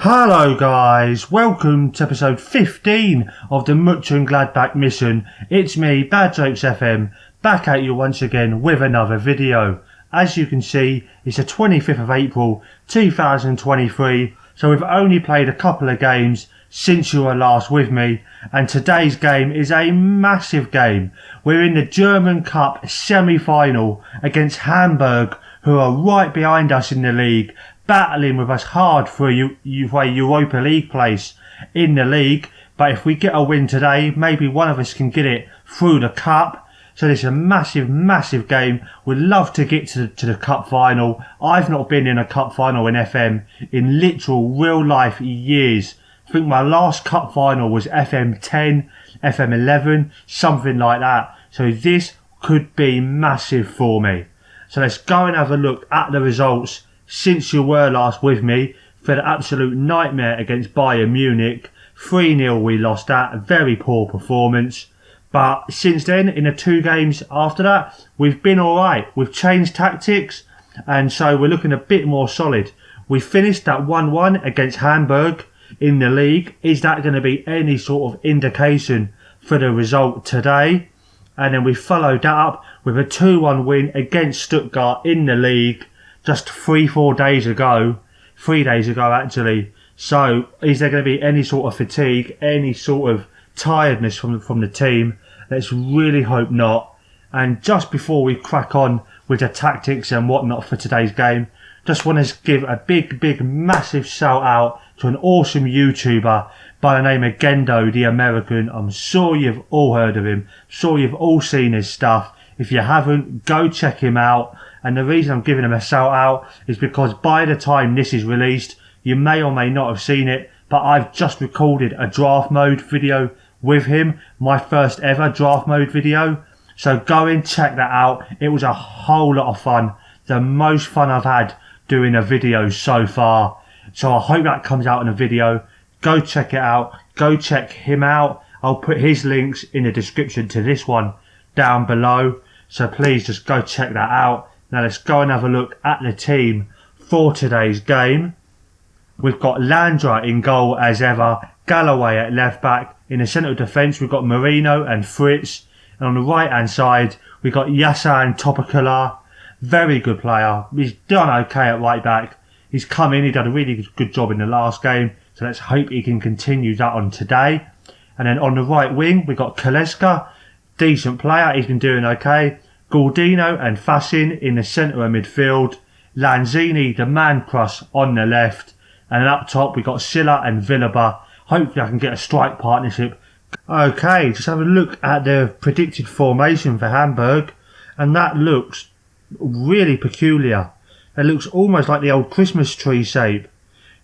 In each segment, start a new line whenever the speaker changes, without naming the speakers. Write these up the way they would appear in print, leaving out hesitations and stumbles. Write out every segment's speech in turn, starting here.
Hello guys, welcome to episode 15 of the Muchengladbach Mission. It's me, Bad Jokes FM, back at you once again with another video. As you can see, it's the 25th of April 2023, so we've only played a couple of games since you were last with me, and today's game is a massive game. We're in the German Cup semi-final against Hamburg, who are right behind us in the league, battling with us hard for a Europa League place in the league. But if we get a win today, maybe one of us can get it through the cup. So this is a massive game. We'd love to get to the cup final. I've not been in a cup final in FM in literal real life years. I think my last cup final was FM10, FM11, something like that. So this could be massive for me. So let's go and have a look at the results since you were last with me for the absolute nightmare against Bayern Munich. 3-0 we lost that, a very poor performance. But since then, in the two games after that, we've been alright. We've changed tactics, and so we're looking a bit more solid. We finished that 1-1 against Hamburg in the league. Is that going to be any sort of indication for the result today? And then we followed that up with a 2-1 win against Stuttgart in the league just 3-4 days ago. 3 days ago actually. So is there going to be any sort of fatigue, any sort of tiredness from the team? Let's really hope not. And just before we crack on with the tactics and whatnot for today's game, just want to give a big massive shout out to an awesome YouTuber by the name of Gendo the American. I'm sure you've all heard of him. Sure you've all seen his stuff. If you haven't, go check him out. And the reason I'm giving him a shout out is because by the time this is released, you may or may not have seen it, but I've just recorded a draft mode video with him, my first ever draft mode video. So go and check that out. It was a whole lot of fun. The most fun I've had doing a video so far. So I hope that comes out in a video. Go check it out. Go check him out. I'll put his links in the description to this one down below. So please just go check that out. Now let's go and have a look at the team for today's game. We've got Landra in goal as ever. Galloway at left back. In the centre of defence we've got Marino and Fritz. And on the right hand side we've got Yasan Topakala. Very good player. He's done okay at right back. He's come in, he did a really good job in the last game. So let's hope he can continue that on today. And then on the right wing we've got Kaleska. Decent player, he's been doing okay. Gordino and Fassin in the centre of midfield. Lanzini, the man crush, on the left. And then up top we've got Silla and Villaba. Hopefully I can get a strike partnership. Okay, just have a look at the predicted formation for Hamburg. And that looks really peculiar. It looks almost like the old Christmas tree shape.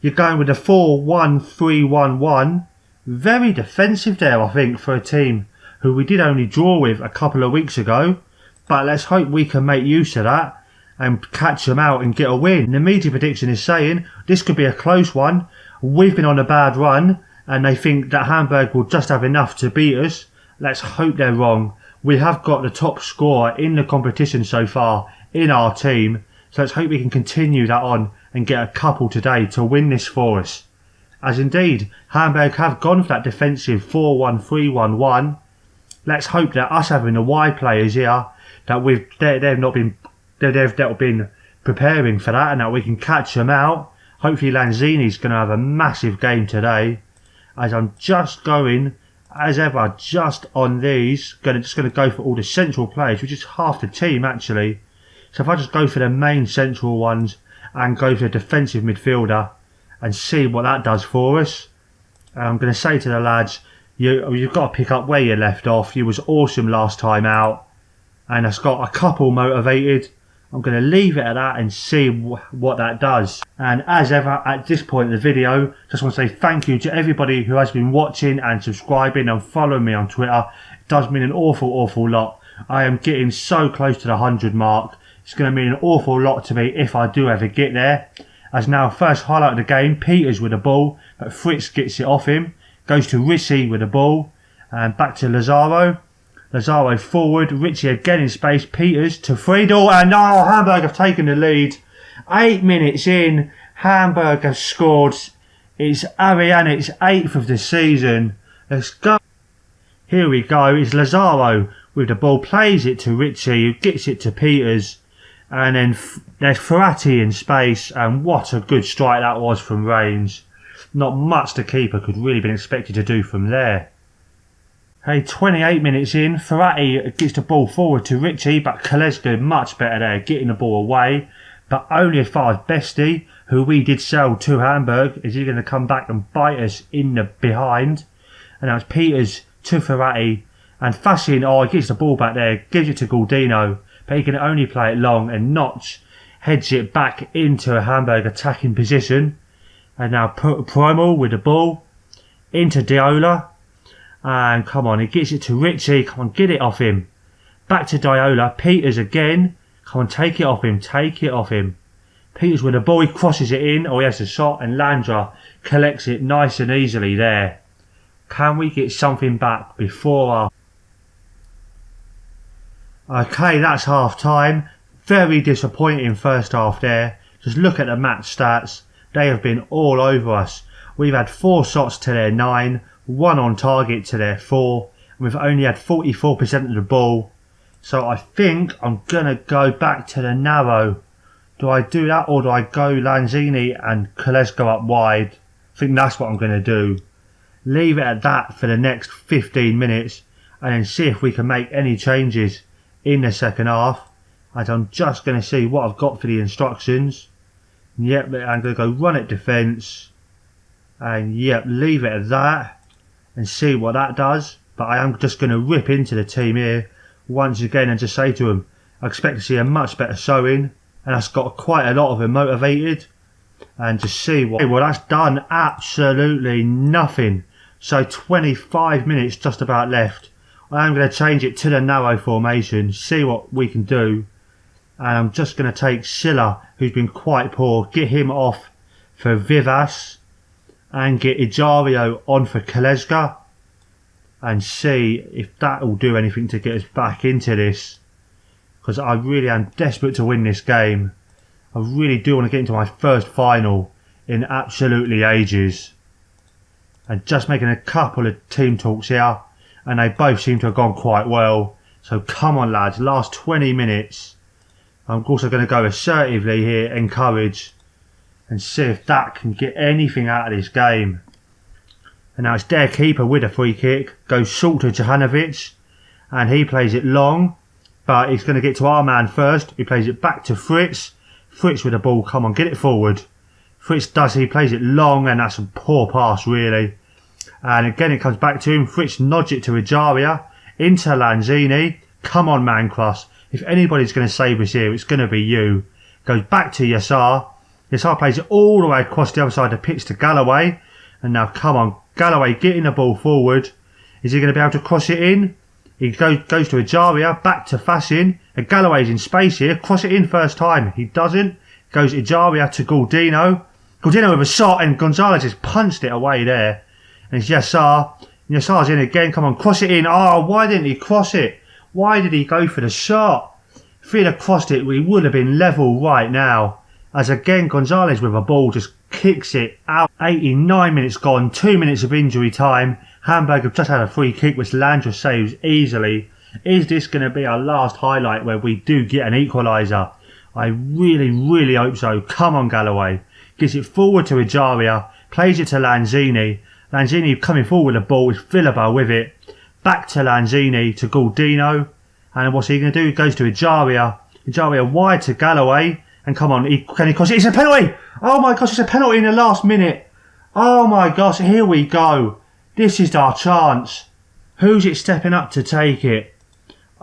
You're going with a 4-1-3-1-1. Very defensive there, I think, for a team who we did only draw with a couple of weeks ago. But let's hope we can make use of that and catch them out and get a win. The media prediction is saying this could be a close one. We've been on a bad run and they think that Hamburg will just have enough to beat us. Let's hope they're wrong. We have got the top scorer in the competition so far in our team. So let's hope we can continue that on and get a couple today to win this for us. As indeed, Hamburg have gone for that defensive 4-1-3-1-1. Let's hope that us having the wide players here, that they've been preparing for that and that we can catch them out. Hopefully Lanzini's going to have a massive game today. As I'm just going, as ever, just on these, just going to go for all the central players, which is half the team actually. So if I just go for the main central ones and go for the defensive midfielder and see what that does for us. I'm going to say to the lads, you've got to pick up where you left off. You was awesome last time out. And I've got a couple motivated. I'm going to leave it at that and see what that does. And as ever, at this point in the video, just want to say thank you to everybody who has been watching and subscribing and following me on Twitter. It does mean an awful lot. I am getting so close to the 100 mark. It's going to mean an awful lot to me if I do ever get there. As now, first highlight of the game, Peters with the ball, but Fritz gets it off him. Goes to Ricci with the ball, and back to Lazaro. Lazaro forward, Ritchie again in space, Peters to Friedel, and Hamburg have taken the lead. 8 minutes in, Hamburg have scored It's Arianic's 8th of the season. Let's go. Here we go. It's Lazaro with the ball. Plays it to Richie, who gets it to Peters. And then there's Ferrati in space. And what a good strike that was from range. Not much the keeper could really been expected to do from there. Hey, 28 minutes in. Ferrati gets the ball forward to Richie. But Kaleska much better there, getting the ball away. But only as far as Bestie, who we did sell to Hamburg. Is he going to come back and bite us in the behind? And now it's Peters to Ferrati. And Fassin, he gets the ball back there. Gives it to Galdino. But he can only play it long. And Notch heads it back into a Hamburg attacking position. And now Primal with the ball. Into Diola. And come on, he gets it to Richie. Come on, get it off him. Back to Diola. Peters again. Come on, take it off him. Take it off him. Peters with the ball. He crosses it in. He has a shot. And Landra collects it nice and easily there. Can we get something back before our... Okay, that's half time. Very disappointing first half there. Just look at the match stats. They have been all over us. We've had 4 shots to their 9. 1 on target to their 4. And we've only had 44% of the ball. So I think I'm going to go back to the narrow. Do I do that, or do I go Lanzini and Kalesko up wide? I think that's what I'm going to do. Leave it at that for the next 15 minutes. And then see if we can make any changes in the second half. As I'm just going to see what I've got for the instructions. Yep, I'm going to go run it defence. And yep, leave it at that. And see what that does. But I am just going to rip into the team here once again and just say to them, I expect to see a much better showing. And that's got quite a lot of them motivated. And just see what... Well, that's done absolutely nothing. So 25 minutes just about left. I am going to change it to the narrow formation. See what we can do. And I'm just going to take Silla, who's been quite poor. Get him off for Vivas. And get Ijario on for Kaleska. And see if that will do anything to get us back into this. Because I really am desperate to win this game. I really do want to get into my first final in absolutely ages. And just making a couple of team talks here. And they both seem to have gone quite well. So come on lads, last 20 minutes. I'm also going to go assertively here, encourage. And see if that can get anything out of this game. And now it's their keeper with a free kick. Goes short to Johanovic. And he plays it long. But he's going to get to our man first. He plays it back to Fritz. Fritz with the ball. Come on, get it forward. Fritz does. He plays it long. And that's a poor pass, really. And again, it comes back to him. Fritz nods it to Ejaria. Into Lanzini. Come on, man cross. If anybody's going to save us here, it's going to be you. Goes back to Yassar. Yassar plays it all the way across the other side of the pitch to Galloway. And now, come on. Galloway getting the ball forward. Is he going to be able to cross it in? He goes to Ejaria. Back to Fassin. And Galloway's in space here. Cross it in first time. He doesn't. Goes Ejaria to Galdino. Galdino with a shot. And Gonzalez has punched it away there. And it's Yassar. Yassar's in again. Come on, cross it in. Oh, why didn't he cross it? Why did he go for the shot? If he'd have crossed it, we would have been level right now. As again, Gonzalez with a ball just kicks it out. 89 minutes gone. 2 minutes of injury time. Hamburg have just had a free kick which Landra saves easily. Is this going to be our last highlight where we do get an equaliser? I really, really hope so. Come on, Galloway. Gets it forward to Ejaria. Plays it to Lanzini. Lanzini coming forward with the ball with Philippa with it. Back to Lanzini to Galdino. And what's he going to do? He goes to Ejaria. Ejaria wide to Galloway. And come on, can he cross it? It's a penalty! Oh my gosh, it's a penalty in the last minute. Oh my gosh, here we go. This is our chance. Who's it stepping up to take it?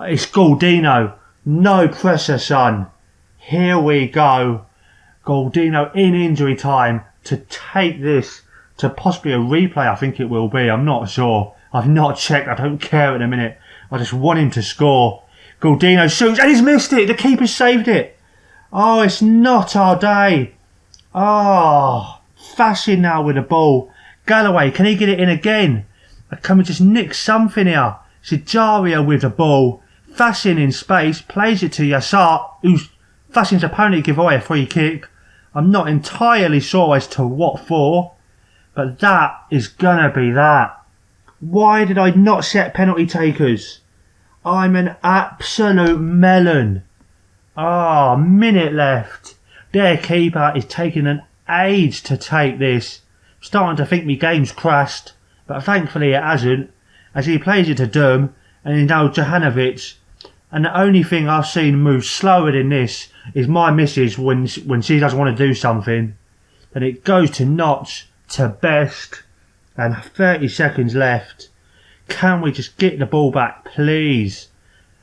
It's Galdino. No pressure, son. Here we go. Galdino in injury time to take this to possibly a replay, I think it will be. I'm not sure. I've not checked. I don't care at the minute. I just want him to score. Galdino shoots and he's missed it. The keeper saved it. Oh, it's not our day. Oh, Fassin now with the ball. Galloway, can he get it in again? Can we just nick something here? Sijaria with the ball. Fassin in space, plays it to Yassar, who's Fassin's apparently give away a free kick. I'm not entirely sure as to what for. But that is gonna be that. Why did I not set penalty takers? I'm an absolute melon. Minute left. Their keeper is taking an age to take this. Starting to think my game's crashed, but thankfully it hasn't, as he plays it to Durm, and he's now Johanovic. And the only thing I've seen move slower than this is my missus when she doesn't want to do something. And it goes to Notch, to Best, and 30 seconds left. Can we just get the ball back, please?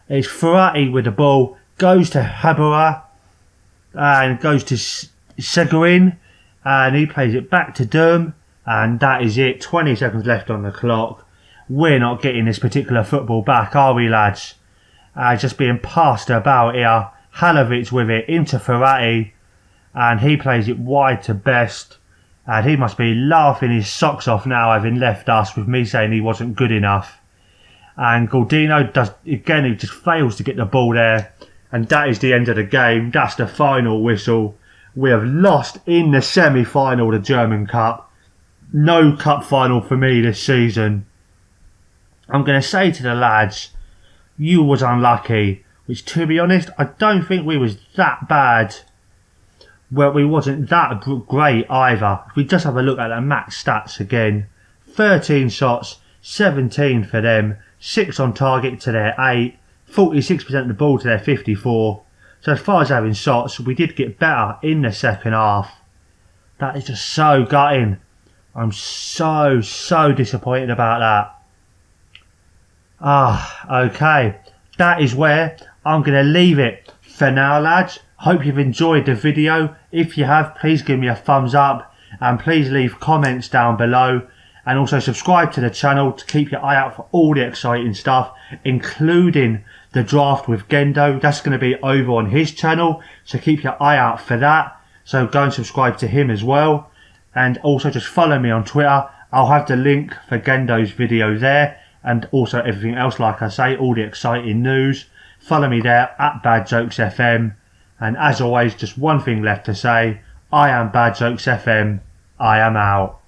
It's Ferrati with the ball, goes to Habura, and goes to Seguin, and he plays it back to Durm, and that is it. 20 seconds left on the clock. We're not getting this particular football back, are we, lads? Just being passed about here. Halovic with it into Ferrati, and he plays it wide to Best, and he must be laughing his socks off now, having left us with me saying he wasn't good enough. And Galdino does again, he just fails to get the ball there, and that is the end of the game. That's the final whistle. We have lost in the semi-final, the German Cup. No cup final for me this season. I'm going to say to the lads, you was unlucky, which to be honest, I don't think we was that bad. Well, we wasn't that great either. If we just have a look at the match stats again. 13 shots, 17 for them, 6 on target to their 8, 46% of the ball to their 54. So as far as having shots, we did get better in the second half. That is just so gutting. I'm so disappointed about that. Okay. That is where I'm going to leave it for now, lads. Hope you've enjoyed the video. If you have, please give me a thumbs up and please leave comments down below, and also subscribe to the channel to keep your eye out for all the exciting stuff, including the draft with Gendo. That's going to be over on his channel, so keep your eye out for that. So go and subscribe to him as well, and also just follow me on Twitter. I'll have the link for Gendo's video there, and also everything else, like I say, all the exciting news. Follow me there at Bad Jokes FM. And as always, just one thing left to say. I am Bad Jokes FM. I am out.